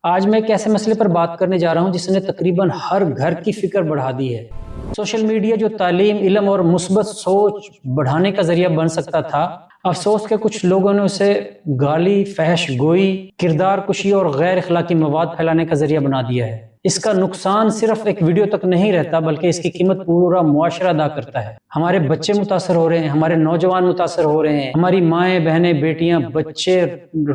آج میں ایک ایسے مسئلے پر بات کرنے جا رہا ہوں جس نے تقریباً ہر گھر کی فکر بڑھا دی ہے۔ سوشل میڈیا جو تعلیم، علم اور مثبت سوچ بڑھانے کا ذریعہ بن سکتا تھا، افسوس کہ کچھ لوگوں نے اسے گالی، فحش گوئی، کردار کشی اور غیر اخلاقی مواد پھیلانے کا ذریعہ بنا دیا ہے۔ اس کا نقصان صرف ایک ویڈیو تک نہیں رہتا بلکہ اس کی قیمت پورا معاشرہ ادا کرتا ہے۔ ہمارے بچے متاثر ہو رہے ہیں، ہمارے نوجوان متاثر ہو رہے ہیں، ہماری مائیں، بہنیں، بیٹیاں، بچے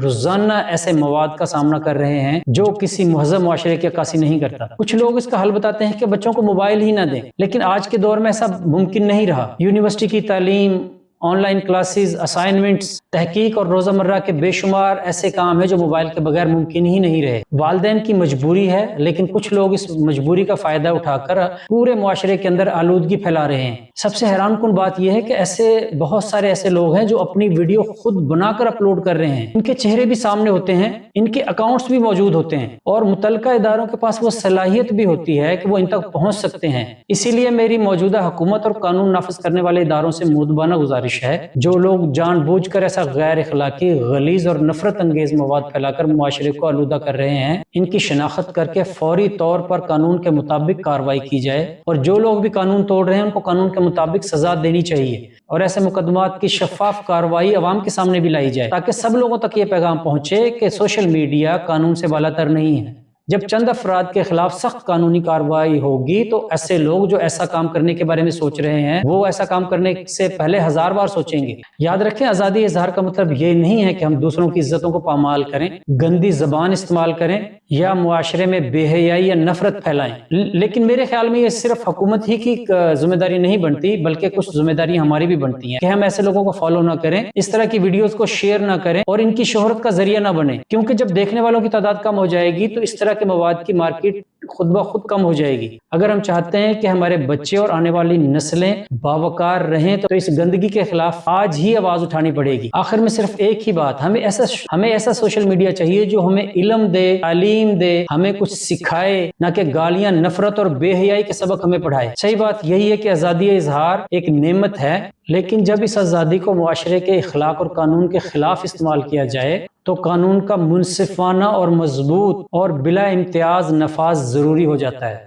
روزانہ ایسے مواد کا سامنا کر رہے ہیں جو کسی مہذب معاشرے کی عکاسی نہیں کرتا۔ کچھ لوگ اس کا حل بتاتے ہیں کہ بچوں کو موبائل ہی نہ دیں، لیکن آج کے دور میں ایسا ممکن نہیں رہا۔ یونیورسٹی کی تعلیم، آن لائن کلاسز، اسائنمنٹس، تحقیق اور روزمرہ کے بے شمار ایسے کام ہیں جو موبائل کے بغیر ممکن ہی نہیں رہے۔ والدین کی مجبوری ہے، لیکن کچھ لوگ اس مجبوری کا فائدہ اٹھا کر پورے معاشرے کے اندر آلودگی پھیلا رہے ہیں۔ سب سے حیران کن بات یہ ہے کہ بہت سارے ایسے لوگ ہیں جو اپنی ویڈیو خود بنا کر اپلوڈ کر رہے ہیں۔ ان کے چہرے بھی سامنے ہوتے ہیں، ان کے اکاؤنٹس بھی موجود ہوتے ہیں اور متعلقہ اداروں کے پاس وہ صلاحیت بھی ہوتی ہے کہ وہ ان تک پہنچ سکتے ہیں۔ اسی لیے میری موجودہ حکومت اور قانون نافذ کرنے والے اداروں سے مؤدبانہ گزارش ہے، جو لوگ جان بوجھ کر ایسا غیر اخلاقی، غلیظ اور نفرت انگیز مواد پھیلا کر معاشرے کو آلودہ کر رہے ہیں، ان کی شناخت کر کے فوری طور پر قانون کے مطابق کارروائی کی جائے، اور جو لوگ بھی قانون توڑ رہے ہیں ان کو قانون کے مطابق سزا دینی چاہیے، اور ایسے مقدمات کی شفاف کارروائی عوام کے سامنے بھی لائی جائے تاکہ سب لوگوں تک یہ پیغام پہنچے کہ سوشل میڈیا قانون سے بالاتر نہیں ہے۔ جب چند افراد کے خلاف سخت قانونی کارروائی ہوگی تو ایسے لوگ جو ایسا کام کرنے کے بارے میں سوچ رہے ہیں وہ ایسا کام کرنے سے پہلے 1000 بار سوچیں گے۔ یاد رکھیں، آزادی اظہار کا مطلب یہ نہیں ہے کہ ہم دوسروں کی عزتوں کو پامال کریں، گندی زبان استعمال کریں یا معاشرے میں بے حیائی یا نفرت پھیلائیں۔ لیکن میرے خیال میں یہ صرف حکومت ہی کی ذمہ داری نہیں بنتی، بلکہ کچھ ذمہ داری ہماری بھی بنتی ہیں کہ ہم ایسے لوگوں کو فالو نہ کریں، اس طرح کی ویڈیوز کو شیئر نہ کریں اور ان کی شہرت کا ذریعہ نہ بنیں، کیونکہ جب دیکھنے والوں کی تعداد کم ہو جائے گی تو اس طرح کے مواد کی مارکیٹ خود بخود کم ہو جائے گی۔ اگر ہم چاہتے ہیں کہ ہمارے بچے اور آنے والی نسلیں باوقار رہیں تو اس گندگی کے خلاف آج ہی آواز اٹھانی پڑے گی۔ آخر میں صرف ایک ہی بات، ہمیں ایسا سوشل میڈیا چاہیے جو ہمیں علم دے، تعلیم دے، ہمیں کچھ سکھائے، نہ کہ گالیاں، نفرت اور بے حیائی کے سبق ہمیں پڑھائے۔ صحیح بات یہی ہے کہ آزادی اظہار ایک نعمت ہے، لیکن جب اس آزادی کو معاشرے کے اخلاق اور قانون کے خلاف استعمال کیا جائے تو قانون کا منصفانہ اور مضبوط اور بلا امتیاز نفاذ ضروری ہو جاتا ہے۔